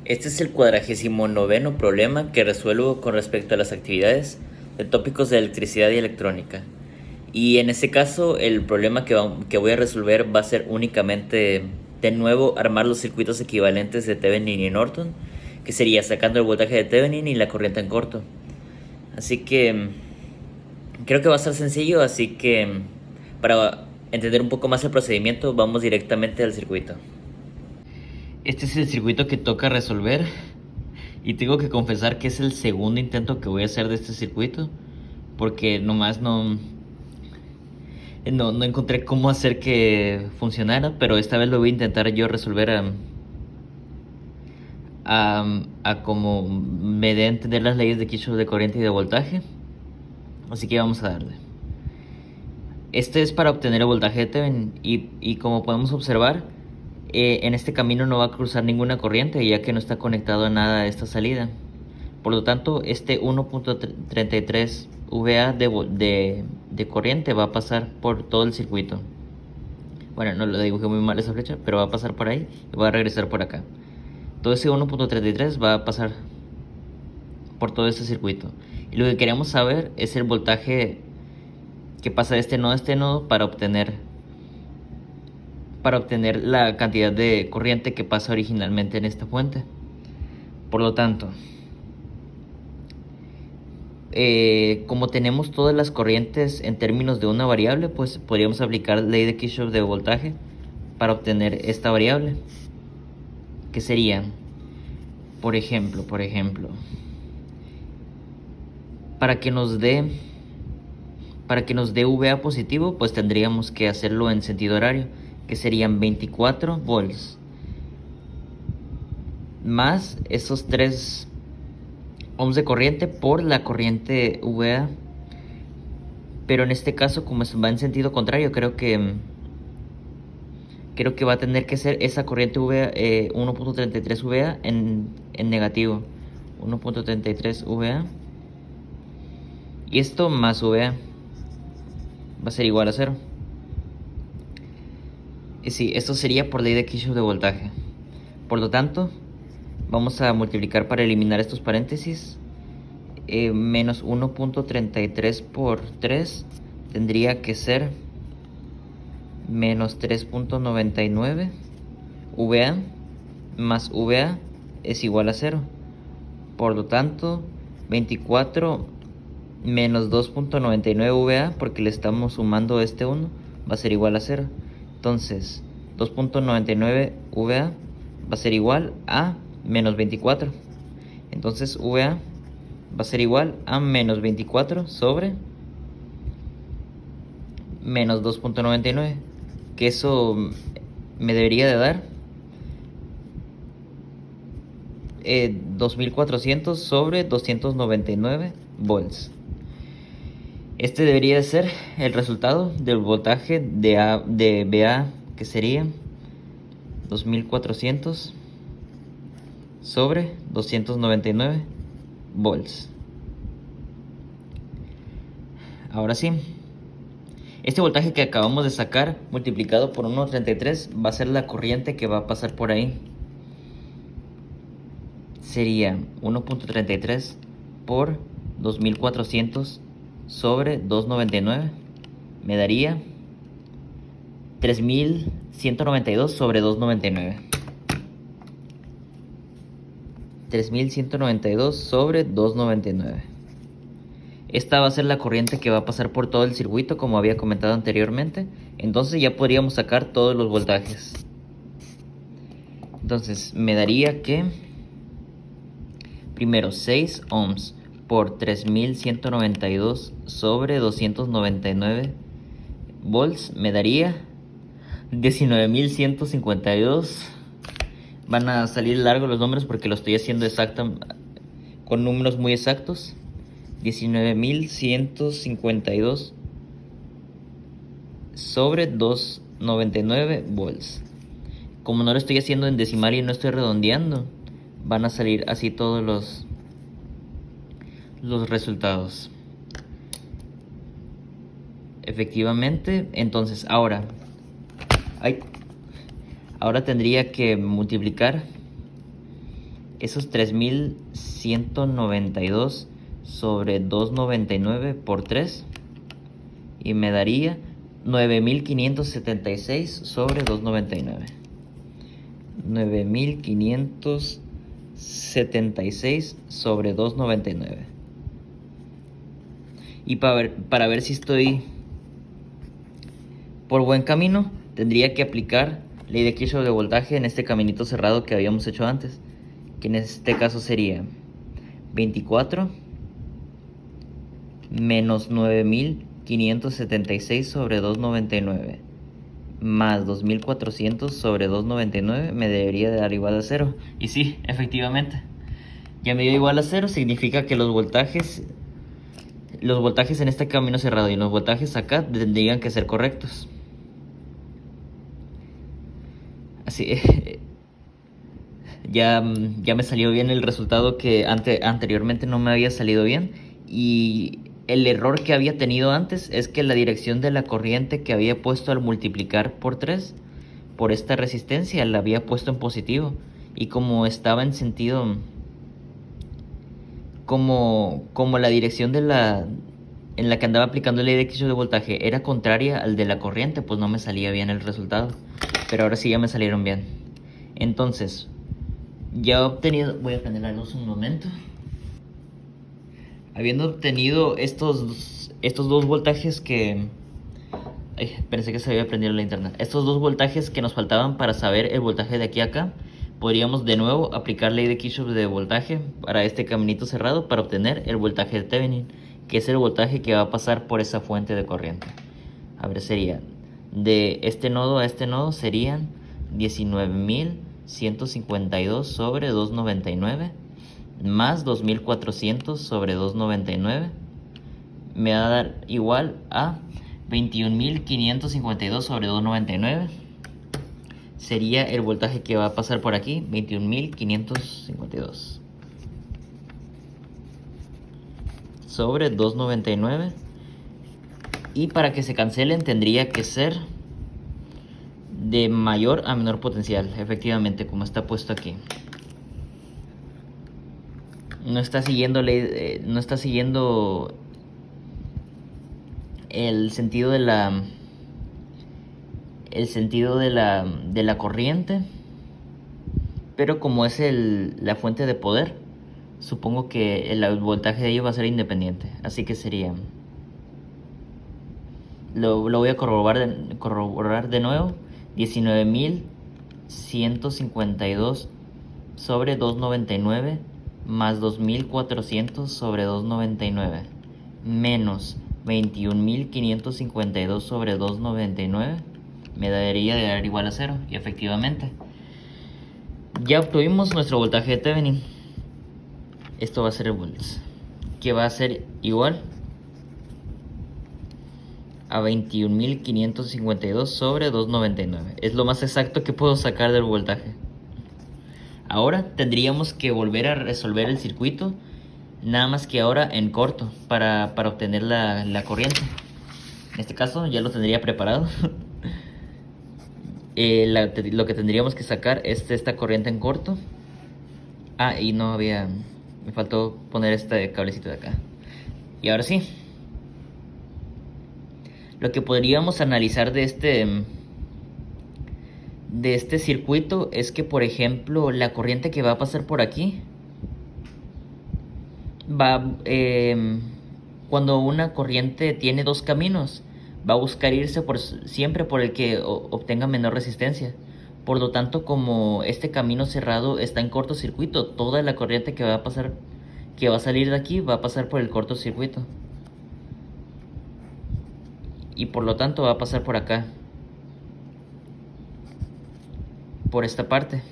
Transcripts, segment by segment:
Este es el 49º problema que resuelvo con respecto a las actividades de tópicos de electricidad y electrónica. Y en este caso, el problema que voy a resolver va a ser únicamente, de nuevo, armar los circuitos equivalentes de Thevenin y Norton, que sería sacando el voltaje de Thevenin y la corriente en corto. Así que creo que va a ser sencillo, así que para entender un poco más el procedimiento, vamos directamente al circuito. Este es el circuito que toca resolver y tengo que confesar que es el segundo intento que voy a hacer de este circuito, porque nomás no encontré cómo hacer que funcionara, pero esta vez lo voy a intentar yo resolver a como me dé a entender las leyes de Kirchhoff de corriente y de voltaje. Así que vamos a darle. Este es para obtener el voltaje de Thevenin y como podemos observar, en este camino no va a cruzar ninguna corriente, ya que no está conectado a nada a esta salida. Por lo tanto, este 1.33 VA de corriente va a pasar por todo el circuito. Bueno, no lo dibujé muy mal esa flecha, pero va a pasar por ahí y va a regresar por acá. Todo ese 1.33 va a pasar por todo este circuito. Y lo que queremos saber es el voltaje que pasa de este nodo a este nodo para obtener la cantidad de corriente que pasa originalmente en esta fuente. Por lo tanto, como tenemos todas las corrientes en términos de una variable, pues podríamos aplicar la ley de Kirchhoff de voltaje para obtener esta variable, que sería, por ejemplo, para que nos dé VA positivo, pues tendríamos que hacerlo en sentido horario, que serían 24 volts más esos 3 ohms de corriente por la corriente VA. Pero en este caso, como va en sentido contrario, creo que va a tener que ser esa corriente VA, 1.33 VA en negativo. 1.33 VA. Y esto más VA va a ser igual a 0. Y sí, esto sería por ley de Kirchhoff de voltaje. Por lo tanto, vamos a multiplicar para eliminar estos paréntesis. Menos 1.33 por 3 tendría que ser menos 3.99 VA más VA es igual a 0. Por lo tanto, 24 menos 2.99 VA, porque le estamos sumando este 1, va a ser igual a 0. Entonces, 2.99 VA va a ser igual a menos 24. Entonces, VA va a ser igual a menos 24 sobre menos 2.99, que eso me debería de dar 2400 sobre 299 volts. Este debería de ser el resultado del voltaje de VA, que sería 2400 sobre 299 volts. Ahora sí, este voltaje que acabamos de sacar multiplicado por 1.33 va a ser la corriente que va a pasar por ahí. Sería 1.33 por 2400 sobre 299. Me daría 3192 sobre 299. 3192 sobre 299. Esta va a ser la corriente que va a pasar por todo el circuito, como había comentado anteriormente. Entonces ya podríamos sacar todos los voltajes. Entonces me daría que primero 6 ohms por 3192 sobre 299 volts me daría 19152. Van a salir largos los números porque lo estoy haciendo con números muy exactos. 19152 sobre 299 volts. Como no lo estoy haciendo en decimal y no estoy redondeando, van a salir así todos los resultados. Efectivamente, entonces ahora tendría que multiplicar esos 3192 sobre 299 por 3 y me daría 9576 sobre 299. 9576 sobre 299. Y para ver si estoy por buen camino, tendría que aplicar ley de Kirchhoff de voltaje en este caminito cerrado que habíamos hecho antes, que en este caso sería 24 menos 9576 sobre 299 más 2400 sobre 299 me debería dar igual a 0. Y sí, efectivamente, ya me dio igual a 0. Significa que los voltajes en este camino cerrado y los voltajes acá tendrían que ser correctos. Así ya me salió bien el resultado que anteriormente no me había salido bien. Y el error que había tenido antes es que la dirección de la corriente que había puesto al multiplicar por 3 por esta resistencia la había puesto en positivo. Y como estaba en sentido, como la dirección en la que andaba aplicando la ley de Kirchhoff de voltaje era contraria al de la corriente, pues no me salía bien el resultado. Pero ahora sí ya me salieron bien. Entonces, ya he obtenido... Voy a prender la luz un momento. Habiendo obtenido estos dos voltajes que... pensé que se había prendido la linterna. Estos dos voltajes que nos faltaban para saber el voltaje de aquí a acá, podríamos de nuevo aplicar ley de Kirchhoff de voltaje para este caminito cerrado para obtener el voltaje de Thevenin, que es el voltaje que va a pasar por esa fuente de corriente. A ver, sería de este nodo a este nodo serían 19.152 sobre 299 más 2400 sobre 299 me va a dar igual a 21.552 sobre 299. Sería el voltaje que va a pasar por aquí, 21.552 sobre 299. Y para que se cancelen tendría que ser de mayor a menor potencial, efectivamente, como está puesto aquí. No está siguiendo el sentido de la corriente, pero como es la fuente de poder, supongo que el voltaje de ello va a ser independiente, así que sería... Lo voy a corroborar de nuevo. 19.152 sobre 299 más 2.400 sobre 299 menos 21.552 sobre 299 me debería de dar igual a 0. Y efectivamente, ya obtuvimos nuestro voltaje de Thevenin. Esto va a ser el volts, que va a ser igual a 21.552 sobre 299. Es lo más exacto que puedo sacar del voltaje. Ahora tendríamos que volver a resolver el circuito, nada más que ahora en corto, para obtener la corriente. En este caso ya lo tendría preparado. Lo que tendríamos que sacar es esta corriente en corto. Y me faltó poner este cablecito de acá. Y ahora sí, lo que podríamos analizar de este circuito es que, por ejemplo, la corriente que va a pasar por aquí cuando una corriente tiene dos caminos, va a buscar irse siempre por el que obtenga menor resistencia. Por lo tanto, como este camino cerrado está en cortocircuito, toda la corriente que va a salir de aquí va a pasar por el cortocircuito. Y por lo tanto va a pasar por acá, por esta parte.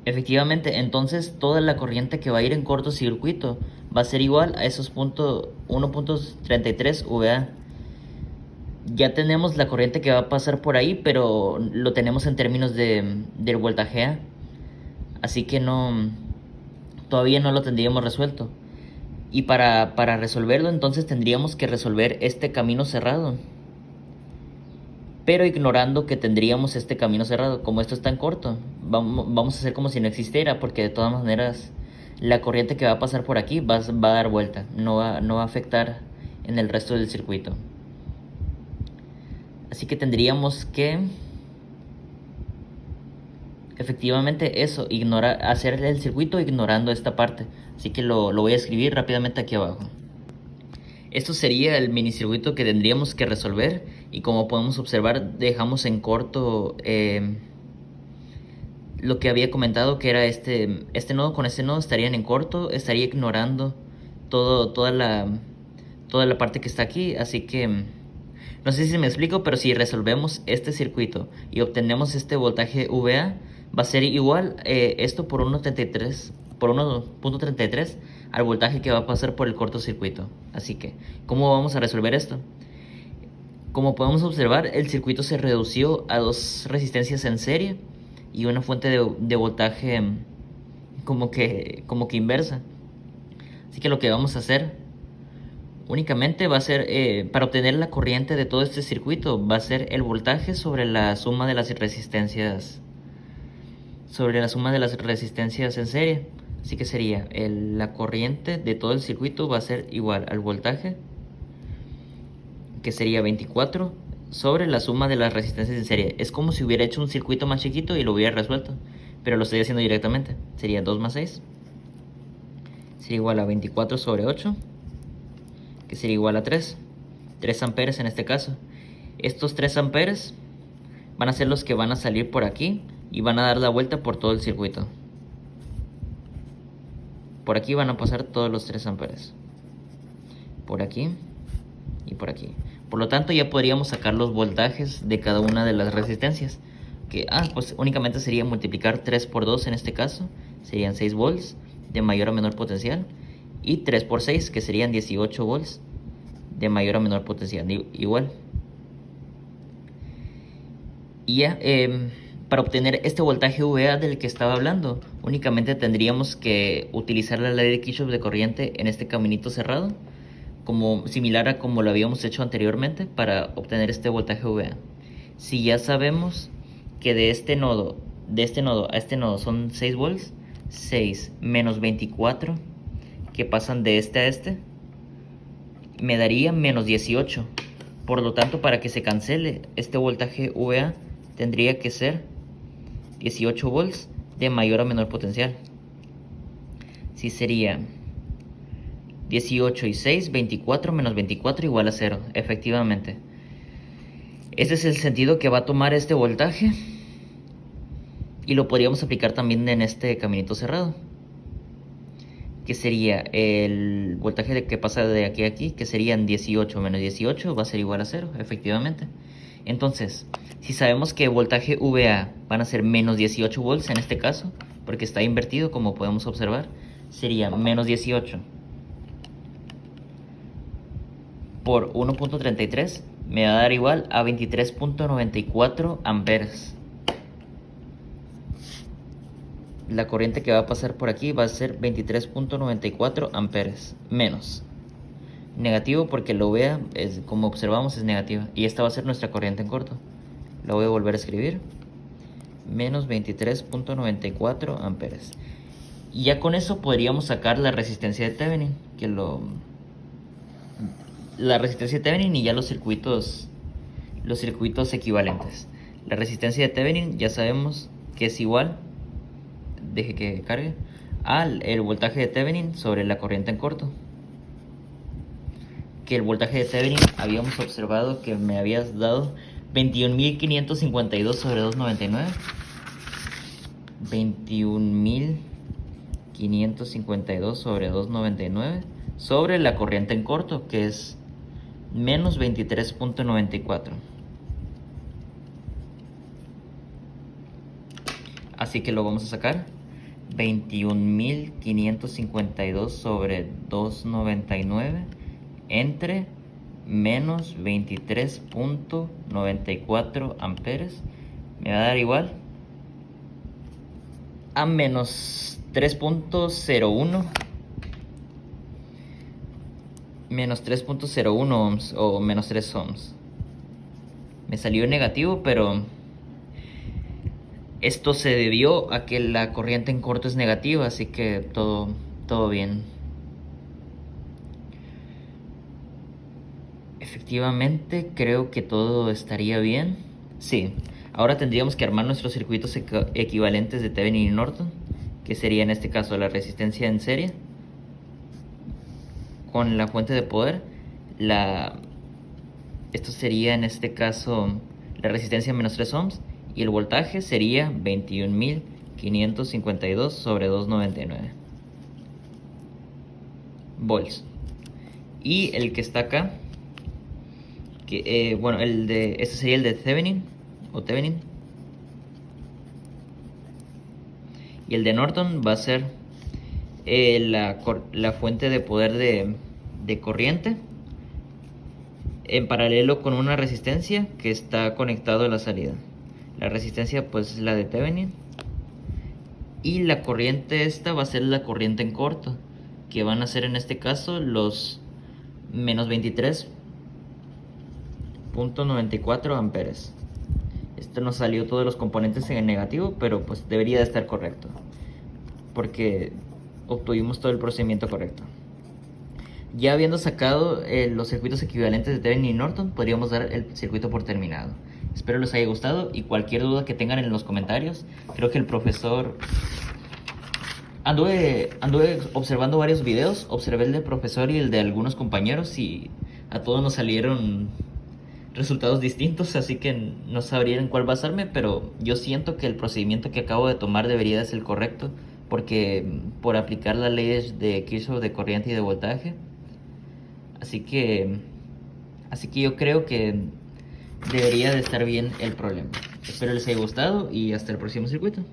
Efectivamente, entonces toda la corriente que va a ir en cortocircuito va a ser igual a esos 1.33 VA. Ya tenemos la corriente que va a pasar por ahí, pero lo tenemos en términos del voltaje A. Así que todavía no lo tendríamos resuelto. Y para resolverlo, entonces tendríamos que resolver este camino cerrado. pero ignorando que tendríamos este camino cerrado. Como esto es tan corto, vamos a hacer como si no existiera, porque de todas maneras la corriente que va a pasar por aquí va a dar vuelta, no va a afectar en el resto del circuito. Así que tendríamos que efectivamente eso, hacer el circuito ignorando esta parte. Así que lo voy a escribir rápidamente aquí abajo. Esto sería el minicircuito que tendríamos que resolver, y como podemos observar dejamos en corto lo que había comentado, que era este nodo con este nodo estarían en corto, estaría ignorando toda la parte que está aquí. Así que no sé si me explico, pero si resolvemos este circuito y obtenemos este voltaje VA, va a ser igual esto por 1.33 al voltaje que va a pasar por el cortocircuito. Así que, ¿cómo vamos a resolver esto? Como podemos observar, el circuito se redució a dos resistencias en serie y una fuente de voltaje como que inversa. Así que lo que vamos a hacer únicamente va a ser, para obtener la corriente de todo este circuito, va a ser el voltaje sobre la suma de las resistencias en serie. Así que sería la corriente de todo el circuito va a ser igual al voltaje, que sería 24 sobre la suma de las resistencias en serie. Es como si hubiera hecho un circuito más chiquito y lo hubiera resuelto, pero lo estoy haciendo directamente. Sería 2 más 6, sería igual a 24 sobre 8, que sería igual a 3 amperes en este caso. Estos 3 amperes van a ser los que van a salir por aquí y van a dar la vuelta por todo el circuito. Por aquí van a pasar todos los 3 amperes, por aquí y por aquí. Por lo tanto, ya podríamos sacar los voltajes de cada una de las resistencias, que pues únicamente sería multiplicar 3 por 2 en este caso, serían 6 volts de mayor a menor potencial, y 3 por 6, que serían 18 volts de mayor a menor potencial igual. Y ya, para obtener este voltaje VA del que estaba hablando, únicamente tendríamos que utilizar la ley de Kirchhoff de corriente en este caminito cerrado, como similar a como lo habíamos hecho anteriormente para obtener este voltaje VA. Si ya sabemos que de este nodo a este nodo son 6 volts, 6 menos 24 que pasan de este a este, me daría menos 18. Por lo tanto, para que se cancele este voltaje VA, tendría que ser 18 volts de mayor a menor potencial. Si sería 18 y 6, 24 menos 24 igual a 0, efectivamente. Este es el sentido que va a tomar este voltaje, y lo podríamos aplicar también en este caminito cerrado, que sería el voltaje que pasa de aquí a aquí, que serían 18 menos 18 va a ser igual a 0, efectivamente. Entonces, si sabemos que voltaje VA van a ser menos 18 volts en este caso, porque está invertido como podemos observar, sería menos 18 por 1.33 me va a dar igual a 23.94 amperes. La corriente que va a pasar por aquí va a ser 23.94 amperes menos negativo, porque lo VA como observamos es negativa, y esta va a ser nuestra corriente en corto. La voy a volver a escribir, menos 23.94 amperes. Y ya con eso podríamos sacar la resistencia de Thevenin, la resistencia de Thevenin y ya los circuitos equivalentes. La resistencia de Thevenin ya sabemos que es igual, deje que cargue, al el voltaje de Thevenin sobre la corriente en corto. Que el voltaje de Thevenin habíamos observado que me habías dado 21.552 sobre 299. 21.552 sobre 299 sobre la corriente en corto, que es menos 23.94. Así que lo vamos a sacar. 21.552 sobre 299 entre menos 23.94 amperes me va a dar igual a menos 3.01 ohms o menos 3 ohms. Me salió negativo, pero esto se debió a que la corriente en corto es negativa, así que todo bien. Efectivamente, creo que todo estaría bien. Sí, ahora tendríamos que armar nuestros circuitos equivalentes de Thevenin y Norton, que sería en este caso la resistencia en serie con la fuente de poder. Esto sería en este caso la resistencia menos 3 ohms y el voltaje sería 21.552 sobre 299 volts. Y el que está acá, bueno, este sería el de Thevenin o Thevenin. Y el de Norton va a ser la fuente de poder de corriente en paralelo con una resistencia que está conectado a la salida. La resistencia pues es la de Thevenin. Y la corriente esta va a ser la corriente en corto, que van a ser en este caso los menos 23.94 amperes. Esto nos salió todos los componentes en el negativo, pero pues debería de estar correcto, porque obtuvimos todo el procedimiento correcto. Ya habiendo sacado los circuitos equivalentes de Thevenin y Norton, podríamos dar el circuito por terminado. Espero les haya gustado y cualquier duda que tengan en los comentarios. Creo que el profesor... Anduve observando varios videos, observé el del profesor y el de algunos compañeros y a todos nos salieron resultados distintos, así que no sabría en cuál basarme, pero yo siento que el procedimiento que acabo de tomar debería de ser el correcto, porque por aplicar las leyes de Kirchhoff de corriente y de voltaje. Así que yo creo que debería de estar bien el problema. Espero les haya gustado y hasta el próximo circuito.